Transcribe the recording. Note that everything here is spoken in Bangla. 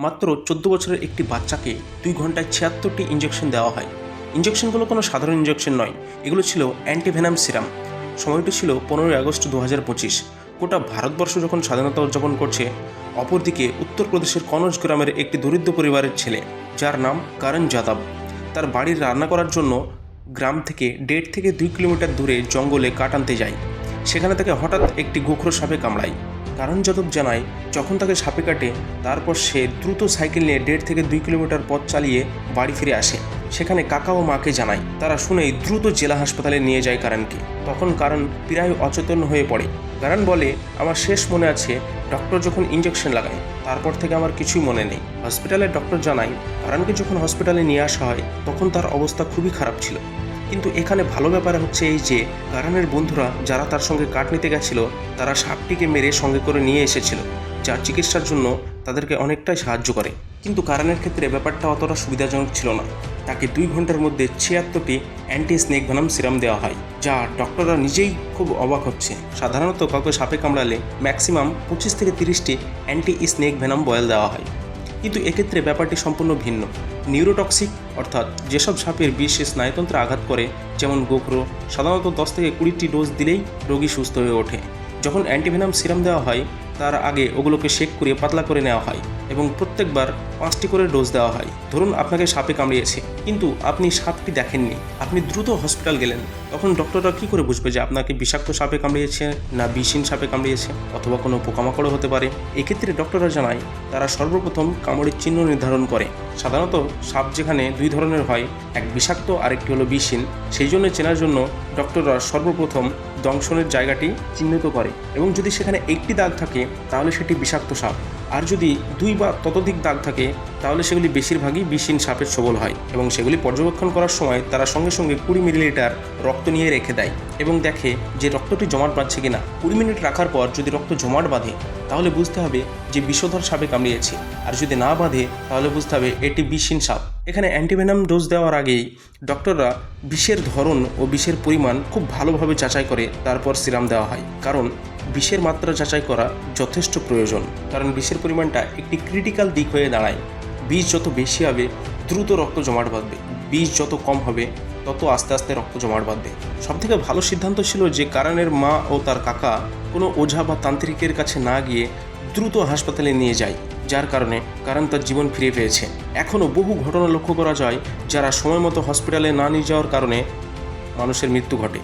মাত্র 14 বছরের একটি বাচ্চাকে 2 ঘন্টায় 76টি ইঞ্জেকশন দেওয়া হয়। ইঞ্জেকশনগুলো কোনো সাধারণ ইঞ্জেকশন নয়, এগুলো ছিল অ্যান্টিভেনাম সিরাম। সময়টি ছিল 15 আগস্ট 2025। গোটা ভারতবর্ষ যখন স্বাধীনতা উদযাপন করছে, অপরদিকে উত্তরপ্রদেশের কনৌজ গ্রামের একটি দরিদ্র পরিবারের ছেলে, যার নাম করণ যাদব, তার বাড়ির রান্না করার জন্য গ্রাম থেকে 1.5 থেকে 2 কিলোমিটার দূরে জঙ্গলে কাঠ আনতে যায়। সেখানে তাকে হঠাৎ একটি গোখরো সাপে কামড়ায়। করণ যাদব জানায়, যখন তাকে সাপে কাটে তারপর সে দ্রুত সাইকেল নিয়ে 1.5 থেকে 2 কিলোমিটার পথ চালিয়ে বাড়ি ফিরে আসে। সেখানে কাকা ও মাকে জানায়, তারা শুনেই দ্রুত জেলা হাসপাতালে নিয়ে যায় করণকে। তখন করণ প্রায় অচেতন হয়ে পড়ে। করণ বলে, আমার শেষ মনে আছে ডক্টর যখন ইঞ্জেকশন লাগায়, তারপর থেকে আমার কিছুই মনে নেই। হসপিটালের ডক্টর জানায়, করণকে যখন হসপিটালে নিয়ে আসা হয় তখন তার অবস্থা খুবই খারাপ ছিল। কিন্তু এখানে ভালো ব্যাপার হচ্ছে এই যে করণের বন্ধুরা যারা তার সঙ্গে কাঠ নিতে গেছিল, তারা সাপটিকে মেরে সঙ্গে করে নিয়ে এসেছিল, যার চিকিৎসার জন্য তাদেরকে অনেকটাই সাহায্য করে। কিন্তু করণের ক্ষেত্রে ব্যাপারটা অতটা সুবিধাজনক ছিল না। তাকে 2 ঘন্টার মধ্যে 76টি অ্যান্টি স্নেক ভেনাম সিরাম দেওয়া হয়, যা ডক্টররা নিজেই খুব অবাক হচ্ছে। সাধারণত কাউকে সাপে কামড়ালে ম্যাক্সিমাম 25 থেকে 30টি অ্যান্টি স্নেক ভেনাম বয়েল দেওয়া হয়, কিন্তু এক্ষেত্রে ব্যাপারটি সম্পূর্ণ ভিন্ন। নিউরোটক্সিক অর্থাৎ যেসব সাপের বিষ স্নায়ুতন্ত্রে আঘাত করে, যেমন গোখরো, সাধারণত 10 থেকে 20টি ডোজ দিলেই রোগী সুস্থ হয়ে ওঠে। যখন অ্যান্টিভেনাম সিরাম দেওয়া হয় তার আগে ওগুলোকে শেক করে পাতলা করে নেওয়া হয় এবং প্রত্যেকবার 5টি করে ডোজ দেওয়া হয়। ধরুন আপনাকে সাপে কামড়িয়েছে, কিন্তু আপনি সাপটি দেখেননি, আপনি দ্রুত হসপিটাল গেলেন, তখন ডক্টররা কী করে বুঝবে যে আপনাকে বিষাক্ত সাপে কামড়িয়েছে না বিষহীন সাপে কামড়িয়েছে, অথবা কোনো পোকামাকড়ও হতে পারে। এক্ষেত্রে ডক্টররা জানায়, তারা সর্বপ্রথম কামড়ের চিহ্ন নির্ধারণ করে। সাধারণত সাপ যেখানে 2 ধরনের হয়, এক বিষাক্ত আরেকটি হলো বিষহীন, সেই জন্য চেনার জন্য ডক্টররা সর্বপ্রথম দংশনের জায়গাটি চিহ্নিত করে, এবং যদি সেখানে 1টি দাগ থাকে তাহলে সেটি বিষাক্ত সাপ, আর যদি 2 বা ততোধিক দাগ থাকে তাহলে সেগুলি বেশিরভাগই বিষহীন সাপের ছোবল হয়। এবং সেগুলি পর্যবেক্ষণ করার সময় তারা সঙ্গে সঙ্গে 20 মিলিলিটার রক্ত নিয়ে রেখে দেয় এবং দেখে যে রক্তটি জমাট বাঁধছে কিনা। 20 মিনিট রাখার পর যদি রক্ত জমাট বাঁধে তাহলে বুঝতে হবে যে বিষধর সাপে কামড়িয়েছে, আর যদি না বাঁধে তাহলে বুঝতে হবে এটি বিষহীন সাপ। এখানে অ্যান্টিভেনাম ডোজ দেওয়ার আগেই ডক্টররা বিষের ধরন ও বিষের পরিমাণ খুব ভালোভাবে যাচাই করে তারপর সিরাম দেওয়া হয়, কারণ বিষের মাত্রা যাচাই করা যথেষ্ট প্রয়োজন। কারণ বিষের পরিমাণটা একটি ক্রিটিক্যাল দিক হয়ে দাঁড়ায়। বিষ যত বেশি হবে দ্রুত রক্ত জমাট বাঁধবে, বিষ যত কম হবে তত আস্তে আস্তে রক্ত জমাট বাঁধবে। সবথেকে ভালো সিদ্ধান্ত ছিল যে করণের মা ও তার কাকা কোনো ওঝা বা তান্ত্রিকের কাছে না গিয়ে দ্রুত হাসপাতালে নিয়ে যায়, যার কারণে করণ তার জীবন ফিরে পেয়েছে। এখনও বহু ঘটনা লক্ষ্য করা যায় যারা সময় মতো হসপিটালে না নিয়ে যাওয়ার কারণে মানুষের মৃত্যু ঘটে।